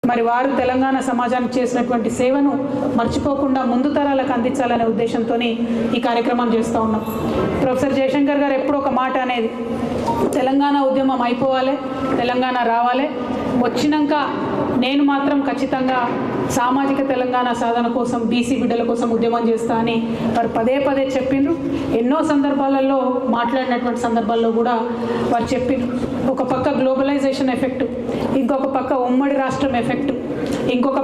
మరి వారు తెలంగాణ సమాజానికి చేసినటువంటి సేవను మర్చిపోకుండా ముందు తరాలకు అందించాలనే ఉద్దేశంతో ఈ కార్యక్రమం చేస్తూ ఉన్నాం. ప్రొఫెసర్ జయశంకర్ గారు ఎప్పుడు ఒక మాట అనేది, తెలంగాణ ఉద్యమం అయిపోవాలి, తెలంగాణ రావాలి, వచ్చినాక నేను మాత్రం ఖచ్చితంగా సామాజిక తెలంగాణ సాధన కోసం బీసీ బిడ్డల కోసం ఉద్యమం చేస్తా అని వారు పదే పదే చెప్పిండ్రు. ఎన్నో సందర్భాలలో మాట్లాడినటువంటి సందర్భాల్లో కూడా వారు చెప్పిండ్రు. ఒక పక్క గ్లోబలైజేషన్ ఎఫెక్ట్, ఇంకొక పక్క ఉమ్మడి రాష్ట్రం ఎఫెక్ట్, ఇంకొక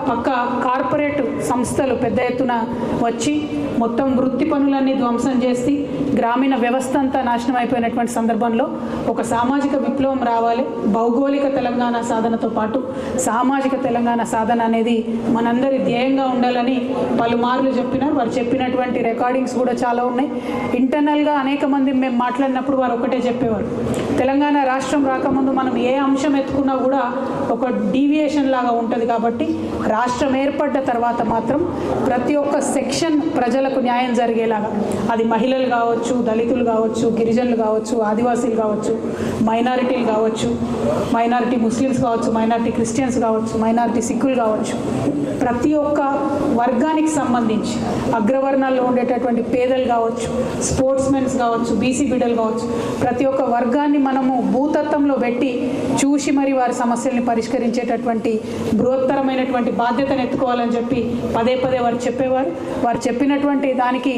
పక్క కార్పొరేట్ సంస్థలు పెద్ద ఎత్తున వచ్చి మొత్తం వృత్తి పనులన్నీ ధ్వంసం చేసి గ్రామీణ వ్యవస్థ అంతా నాశనం అయిపోయినటువంటి సందర్భంలో ఒక సామాజిక విప్లవం రావాలి, భౌగోళిక తెలంగాణ సాధనతో పాటు సామాజిక తెలంగాణ సాధన అనేది మనందరి ధ్యేయంగా ఉండాలని పలుమార్లు చెప్పినారు. వారు చెప్పినటువంటి రికార్డింగ్స్ కూడా చాలా ఉన్నాయి. ఇంటర్నల్గా అనేక మంది మేము మాట్లాడినప్పుడు వారు ఒకటే చెప్పేవారు, తెలంగాణ రాష్ట్రం రాకముందు మనం ఏ అంశం ఎత్తుకున్నా కూడా ఒక డీవియేషన్ లాగా ఉంటుంది, కాబట్టి రాష్ట్రం ఏర్పడ్డ తర్వాత మాత్రం ప్రతి ఒక్క సెక్షన్ ప్రజలకు న్యాయం జరిగేలాగా, అది మహిళలు కావచ్చు, దళితులు కావచ్చు, గిరిజనులు కావచ్చు, ఆదివాసీలు కావచ్చు, మైనారిటీలు కావచ్చు, మైనారిటీ ముస్లిమ్స్ కావచ్చు, మైనారిటీ క్రిస్టియన్స్ కావచ్చు, మైనారిటీ సిక్కులు కావచ్చు, ప్రతి ఒక్క వర్గానికి సంబంధించి అగ్రవర్ణాల్లో ఉండేటటువంటి పేదలు కావచ్చు, స్పోర్ట్స్ మెన్స్ కావచ్చు, బీసీ బిడ్డలు కావచ్చు, ప్రతి ఒక్క వర్గాన్ని మనము భూతత్వంలో పెట్టి చూసి మరి వారి సమస్యల్ని పరిష్కరించేటటువంటి బృహత్తరమైనటువంటి బాధ్యతను ఎత్తుకోవాలని చెప్పి పదే పదే వారు చెప్పేవారు. వారు చెప్పినటువంటి దానికి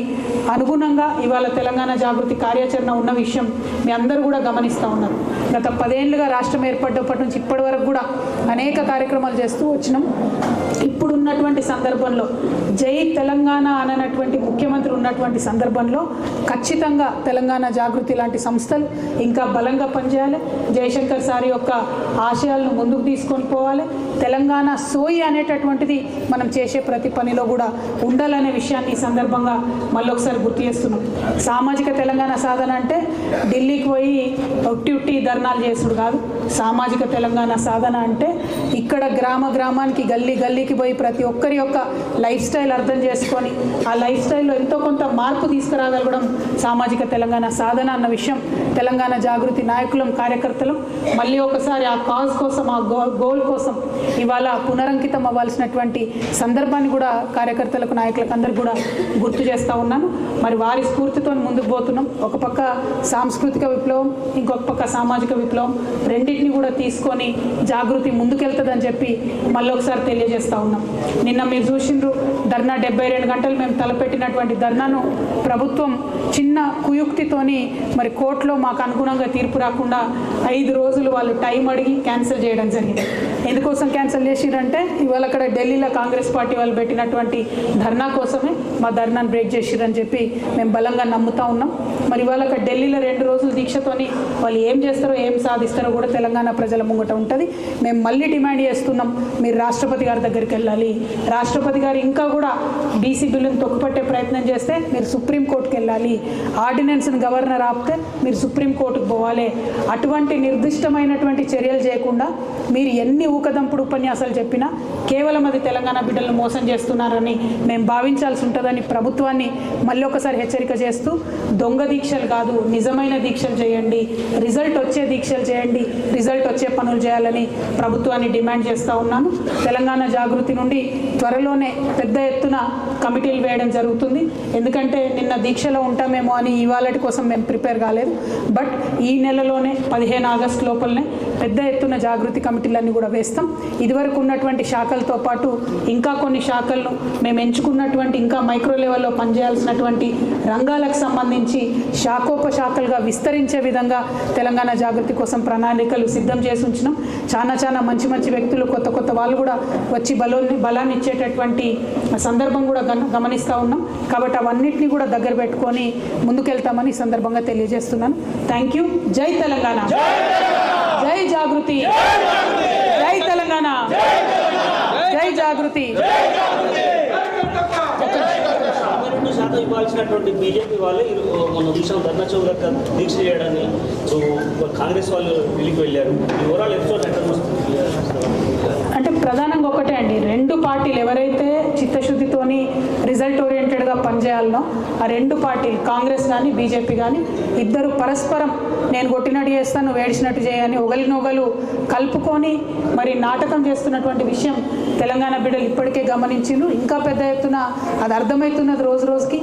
అనుగుణంగా ఇవాళ తెలంగాణ జాగృతి కార్యాచరణ ఉన్న విషయం మీ అందరూ కూడా గమనిస్తూ ఉన్నారు. గత 10 ఏళ్ళుగా రాష్ట్రం ఏర్పడ్డప్పటి నుంచి ఇప్పటి వరకు కూడా అనేక కార్యక్రమాలు చేస్తూ వచ్చినాం. ఇప్పుడున్నటువంటి సందర్భంలో జై తెలంగాణ అననటువంటి ముఖ్యమంత్రి ఉన్నటువంటి సందర్భంలో ఖచ్చితంగా తెలంగాణ జాగృతి లాంటి సంస్థలు ఇంకా బలంగా పనిచేయాలి. జయశంకర్ సార్ యొక్క ఆశయాలను ముందుకు తీసుకొని పోవాలి. తెలంగాణ సోయి అనేటటువంటిది మనం చేసే ప్రతి పనిలో కూడా ఉండాలనే విషయాన్ని ఈ సందర్భంగా మళ్ళీ ఒకసారి గుర్తు చేస్తున్నాం. సామాజిక తెలంగాణ సాధన అంటే ఢిల్లీకి పోయి ఒట్టి ధర్నాలు చేసుడు కాదు. సామాజిక తెలంగాణ సాధన అంటే ఇక్కడ గ్రామానికి గల్లీకి పోయి ప్రతి ఒక్కరి యొక్క లైఫ్ స్టైల్ అర్థం చేసుకొని ఆ లైఫ్ స్టైల్లో ఎంతో కొంత మార్పు తీసుకురాగలగడం సామాజిక తెలంగాణ సాధన అన్న విషయం తెలంగాణ జాగృతి నాయకులం, కార్యకర్తలం మళ్ళీ ఒకసారి ఆ కాజ్ కోసం, ఆ గోల్ కోసం ఇవాళ పునరంకితం అవ్వాల్సినటువంటి సందర్భాన్ని కూడా కార్యకర్తలకు, నాయకులకు అందరికీ కూడా గుర్తు చేస్తూ ఉన్నాను. మరి వారి స్ఫూర్తితో ముందుకు పోతున్నాం. ఒక పక్క సాంస్కృతిక విప్లవం, ఇంకొక పక్క సామాజిక విప్లవం, రెండింటిని కూడా తీసుకొని జాగృతి ముందుకెళ్తుందని చెప్పి మళ్ళీ ఒకసారి తెలియజేస్తూ ఉన్నాం. నిన్న మీరు చూసిండ్రు ధర్నా 72 గంటలు మేము తలపెట్టినటువంటి ధర్నాను ప్రభుత్వం చిన్న కుయుక్తితోని మరి కోర్టులో మాకు అనుగుణంగా తీర్పు రాకుండా 5 రోజులు వాళ్ళు టైం అడిగి క్యాన్సిల్ చేయడం జరిగింది. ఎందుకోసం క్యాన్సిల్ చేసిరంటే ఇవాళ అక్కడ ఢిల్లీలో కాంగ్రెస్ పార్టీ వాళ్ళు పెట్టినటువంటి ధర్నా కోసమే మా ధర్నాను బ్రేక్ చేసిరని చెప్పి మేము బలంగా నమ్ముతా ఉన్నాం. మరి ఇవాళ అక్కడ ఢిల్లీలో 2 రోజుల దీక్షతోని వాళ్ళు ఏం చేస్తారో, ఏం సాధిస్తారో కూడా తెలంగాణ ప్రజల ముంగట ఉంటుంది. మేము మళ్ళీ డిమాండ్ చేస్తున్నాం, మీరు రాష్ట్రపతి గారి దగ్గరికి వెళ్ళాలి. రాష్ట్రపతి గారు ఇంకా కూడా బీసీ బిల్లును తొక్కుపట్టే ప్రయత్నం చేస్తే మీరు సుప్రీంకోర్టుకి వెళ్ళాలి. ఆర్డినెన్స్ని గవర్నర్ ఆపితే మీరు సుప్రీంకోర్టుకు పోవాలి. అటువంటి నిర్దిష్టమైనటువంటి చర్యలు చేయకుండా మీరు ఎన్ని ఊకదంపుడు ఉపన్యాసాలు చెప్పినా కేవలం అది తెలంగాణ బిడ్డలను మోసం చేస్తున్నారని మేము భావించాల్సి ఉంటుందని ప్రభుత్వాన్ని మళ్ళీ ఒకసారి హెచ్చరిక చేస్తూ, దొంగ దీక్షలు కాదు, నిజమైన దీక్షలు చేయండి, రిజల్ట్ వచ్చే దీక్షలు చేయండి, రిజల్ట్ వచ్చే పనులు చేయాలని ప్రభుత్వాన్ని డిమాండ్ చేస్తూ ఉన్నాను. తెలంగాణ జాగృతి నుండి త్వరలోనే పెద్ద ఎత్తున కమిటీలు వేయడం జరుగుతుంది. ఎందుకంటే నిన్న దీక్షలో ఉంటామేమో అని ఇవాళటి కోసం మేము ప్రిపేర్ కాలేదు. బట్ ఈ నెలలోనే 15 ఆగస్టు లోపలనే పెద్ద ఎత్తున జాగృతి కమిటీలన్నీ కూడా వేస్తాం. ఇదివరకు ఉన్నటువంటి శాఖలతో పాటు ఇంకా కొన్ని శాఖలను మేము ఎంచుకున్నటువంటి ఇంకా మైక్రో లెవెల్లో పనిచేయాల్సినటువంటి రంగాలకు సంబంధించి శాఖోపశాఖలుగా విస్తరించే విధంగా తెలంగాణ జాగృతి కోసం ప్రణాళికలు సిద్ధం చేసి ఉంచినాం. చాలా మంచి వ్యక్తులు, కొత్త వాళ్ళు కూడా వచ్చి బలాన్ని ఇచ్చేటటువంటి సందర్భం కూడా గమనిస్తూ ఉన్నాం. కాబట్టి అవన్నిటిని కూడా దగ్గర పెట్టుకొని ముందుకెళ్తామని ఈ సందర్భంగా తెలియజేస్తున్నాను. Thank you. జై తెలంగాణ, జై జాగృతి, జై తెలంగాణ, జై జాగృతి. ఇవ్వాల్సినటువంటి బీజేపీ వాళ్ళు మన విషయం ధర్నా చౌక్ దీక్ష చేయడాన్ని కాంగ్రెస్ వాళ్ళు ఢిల్లీకి వెళ్ళారు. ఓవరాల్ ఎపిసోడ్ అంటే ప్రధానంగా ఒకటే అండి, 2 పార్టీలు ఎవరైతే చిత్తశుద్ధితోని రిజల్ట్ ఓరియంటెడ్గా పనిచేయాలనో ఆ రెండు పార్టీలు కాంగ్రెస్ కానీ బీజేపీ కానీ ఇద్దరు పరస్పరం నేను కొట్టినట్టు చేస్తాను నువ్వు ఏడిచినట్టు చేయని ఒకరినొకరు కలుపుకొని మరి నాటకం చేస్తున్నటువంటి విషయం తెలంగాణ బిడ్డలు ఇప్పటికే గమనించిండ్రు. ఇంకా పెద్ద ఎత్తున అది అర్థమవుతున్నది రోజు రోజుకి.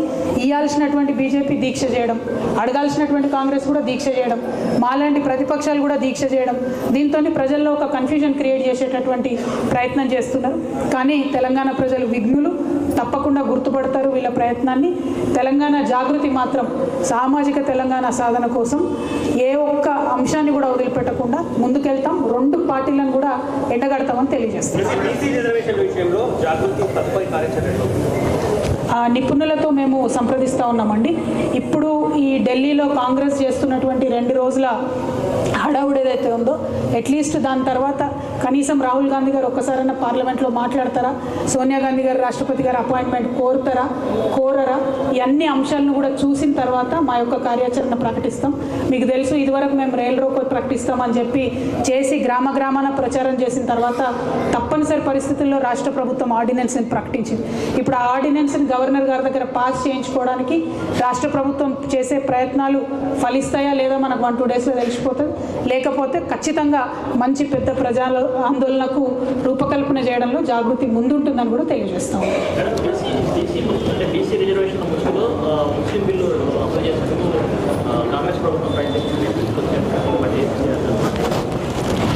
ఇవ్వాల్సినటువంటి బీజేపీ దీక్ష చేయడం, అడగాల్సినటువంటి కాంగ్రెస్ కూడా దీక్ష చేయడం, మాలాంటి ప్రతిపక్షాలు కూడా దీక్ష చేయడం, దీంతో ప్రజల్లో ఒక కన్ఫ్యూజన్ క్రియేట్ చేసేటటువంటి ప్రయత్నం చేస్తున్నారు. కానీ తెలంగాణ ప్రజలు విఘ్నులు, తప్పకుండా గుర్తుపడతారు వీళ్ళ ప్రయత్నాన్ని. తెలంగాణ జాగృతి మాత్రం సామాజిక తెలంగాణ సాధన కోసం ఏ ఒక్క అంశాన్ని కూడా వదిలిపెట్టకుండా ముందుకెళ్తాం. రెండు పార్టీలను కూడా ఎండగడతామని తెలియజేస్తాం. నిపుణులతో మేము సంప్రదిస్తూ ఉన్నామండి. ఇప్పుడు ఈ ఢిల్లీలో కాంగ్రెస్ చేస్తున్నటువంటి 2 రోజుల హడావుడి ఏదైతే ఉందో అట్లీస్ట్ దాని తర్వాత కనీసం రాహుల్ గాంధీ గారు ఒక్కసారైనా పార్లమెంట్లో మాట్లాడతారా, సోనియా గాంధీ గారు రాష్ట్రపతి గారు అపాయింట్మెంట్ కోరరా, ఈ అన్ని అంశాలను కూడా చూసిన తర్వాత మా యొక్క కార్యాచరణ ప్రకటిస్తాం. మీకు తెలుసు ఇదివరకు మేము రైలు రోకో ప్రకటిస్తామని చెప్పి చేసి గ్రామాన ప్రచారం చేసిన తర్వాత తప్పనిసరి పరిస్థితుల్లో రాష్ట్ర ప్రభుత్వం ఆర్డినెన్స్ని ప్రకటించింది. ఇప్పుడు ఆ ఆర్డినెన్స్ని గవర్నర్ గారి దగ్గర పాస్ చేయించుకోవడానికి రాష్ట్ర ప్రభుత్వం చేసే ప్రయత్నాలు ఫలిస్తాయా లేదా మనకు 1-2 డేస్లో తెలిసిపోతుంది. లేకపోతే ఖచ్చితంగా మంచి పెద్ద ప్రజా ఆందోళనకు రూపకల్పన చేయడంలో జాగృతి ముందుంటుందని కూడా తెలియజేస్తాం.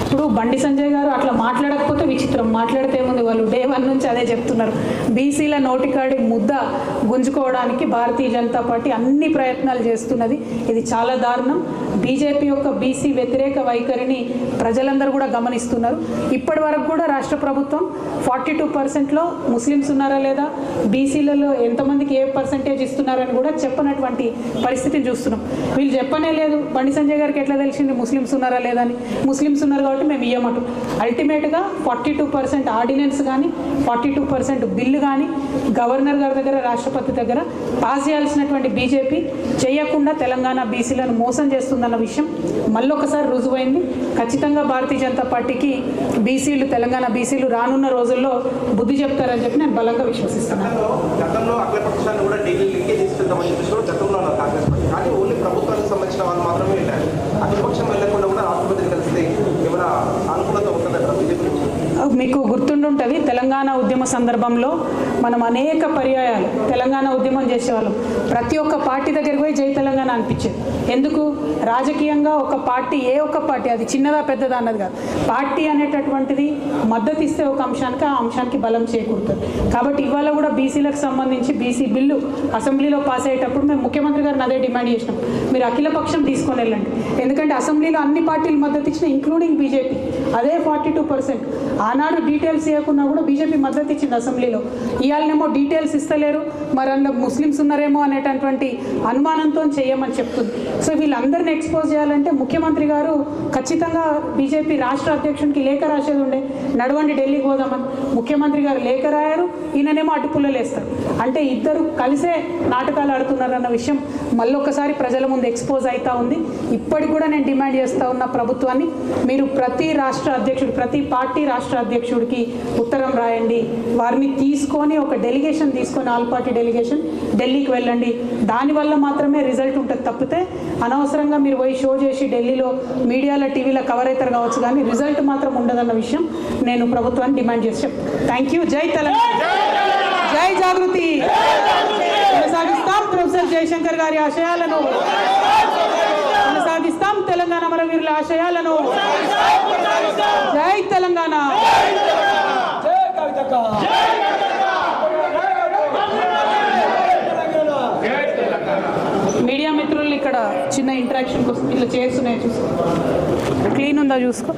ఇప్పుడు బండి సంజయ్ గారు అట్లా మాట్లాడకపోతే విచిత్రం, మాట్లాడితే ఏముంది, వాళ్ళు డే 1 నుంచి అదే చెప్తున్నారు. బీసీల నోటికాడి ముద్ద గుంజుకోవడానికి భారతీయ జనతా పార్టీ అన్ని ప్రయత్నాలు చేస్తున్నది. ఇది చాలా దారుణం. బీజేపీ యొక్క బీసీ వ్యతిరేక వైఖరిని ప్రజలందరూ కూడా గమనిస్తున్నారు. ఇప్పటి వరకు కూడా రాష్ట్ర ప్రభుత్వం 42%లో ముస్లిమ్స్ ఉన్నారా లేదా, బీసీలలో ఎంతమందికి ఏ పర్సంటేజ్ ఇస్తున్నారని కూడా చెప్పనటువంటి పరిస్థితిని చూస్తున్నాం. వీళ్ళు చెప్పనే లేదు. బండి సంజయ్ గారికి ఎట్లా తెలిసింది ముస్లిమ్స్ ఉన్నారా లేదా అని? ముస్లిమ్స్ ఉన్నారు కాబట్టి మేము ఇయ్యమటు. అల్టిమేట్గా 42% ఆర్డినెన్స్ కానీ 42% బిల్లు కానీ గవర్నర్ గారి దగ్గర రాష్ట్రపతి దగ్గర పాస్ చేయాల్సినటువంటి బీజేపీ చేయకుండా తెలంగాణ బీసీలను మోసం చేస్తుందన్న విషయం మళ్ళొకసారి రుజువైంది. ఖచ్చితంగా భారతీయ జనతా పార్టీకి బీసీలు, తెలంగాణ బీసీలు రానున్న రోజుల్లో బుద్ధి చెప్తారని చెప్పి నేను బలంగా విశ్వసిస్తున్నాను. గతంలో అఖిలపక్షాన్ని కూడా ఢిల్లీ లింకే తీసుకెళ్తామని చెప్పేసి కూడా గతంలో ఉన్న కాంగ్రెస్ పార్టీ, కానీ ఓన్లీ ప్రభుత్వానికి సంబంధించిన వాళ్ళు మాత్రమే వెళ్ళారు. అఖిలపక్షం వెళ్ళకుండా కూడా రాష్ట్రపతిని కలిస్తే ఏమైనా అనుకూలత ఉంటుందంటారా బీజేపీ? మీకు గుర్తుండుంటుంది, తెలంగాణ ఉద్యమ సందర్భంలో మనం అనేక పర్యాయాలు తెలంగాణ ఉద్యమం చేసేవాళ్ళం. ప్రతి ఒక్క పార్టీ దగ్గరికి పోయి జై తెలంగాణ అనిపించేది. ఎందుకు? రాజకీయంగా ఒక పార్టీ, ఏ ఒక్క పార్టీ, అది చిన్నదా పెద్దదా అన్నది కాదు, పార్టీ అనేటటువంటిది మద్దతు ఇస్తే ఒక అంశానికి ఆ అంశానికి బలం చేకూరుతుంది. కాబట్టి ఇవాళ కూడా బీసీలకు సంబంధించి బీసీ బిల్లు అసెంబ్లీలో పాస్ అయ్యేటప్పుడు మేము ముఖ్యమంత్రి గారిని అదే డిమాండ్ చేసినాం, మీరు అఖిలపక్షం తీసుకొని వెళ్ళండి. ఎందుకంటే అసెంబ్లీలో అన్ని పార్టీలు మద్దతు ఇచ్చిన, ఇంక్లూడింగ్ బీజేపీ, అదే 42%. ఆనాడు డీటెయిల్స్ ఇవ్వకుండా కూడా బీజేపీ మద్దతు ఇచ్చింది అసెంబ్లీలో. ఇవాళనేమో డీటెయిల్స్ ఇస్తలేరు, మరి అందులో ముస్లిమ్స్ ఉన్నారేమో అనేటటువంటి అనుమానంతో చేయమని చెప్తుంది. సో వీళ్ళందరినీ ఎక్స్పోజ్ చేయాలంటే ముఖ్యమంత్రి గారు ఖచ్చితంగా బీజేపీ రాష్ట్ర అధ్యక్షునికి లేఖ రాసేది ఉండే, నడవండి ఢిల్లీకి పోదామని. ముఖ్యమంత్రి గారు లేఖ రాయారు, ఈయననేమో అటుపుల్లలు వేస్తారు. అంటే ఇద్దరు కలిసే నాటకాలు ఆడుతున్నారన్న విషయం మళ్ళొకసారి ప్రజల ముందు ఎక్స్పోజ్ అవుతూ ఉంది. ఇప్పటికి కూడా నేను డిమాండ్ చేస్తూ ఉన్న ప్రభుత్వాన్ని, మీరు ప్రతి రాష్ట్ర అధ్యక్షుడు, ప్రతి పార్టీ రాష్ట్ర అధ్యక్షుడికి ఉత్తరం రాయండి, వారిని తీసుకొని ఒక డెలిగేషన్ తీసుకొని, ఆల్ పార్టీ డెలిగేషన్ ఢిల్లీకి వెళ్ళండి. దానివల్ల మాత్రమే రిజల్ట్ ఉంటుంది. తప్పితే అనవసరంగా మీరు పోయి షో చేసి ఢిల్లీలో మీడియాలో టీవీలో కవర్ అవుతారు కావచ్చు, కానీ రిజల్ట్ మాత్రం ఉండదన్న విషయం నేను ప్రభుత్వాన్ని డిమాండ్ చేసి చెప్తాను. Thank you. జై తెలంగాణ, జై జాగృతి. కొనసాగిస్తాం ప్రొఫెసర్ జయశంకర్ గారి ఆశయాలను, కొనసాగిస్తాం తెలంగాణ అమరవీరుల ఆశయాలను. జై తెలంగాణ. మీడియా మిత్రులు ఇక్కడ చిన్న ఇంటరాక్షన్ కోసం ఇట్లా చేస్తున్నాయి, చూసుకో, క్లీన్ ఉందా చూసుకో.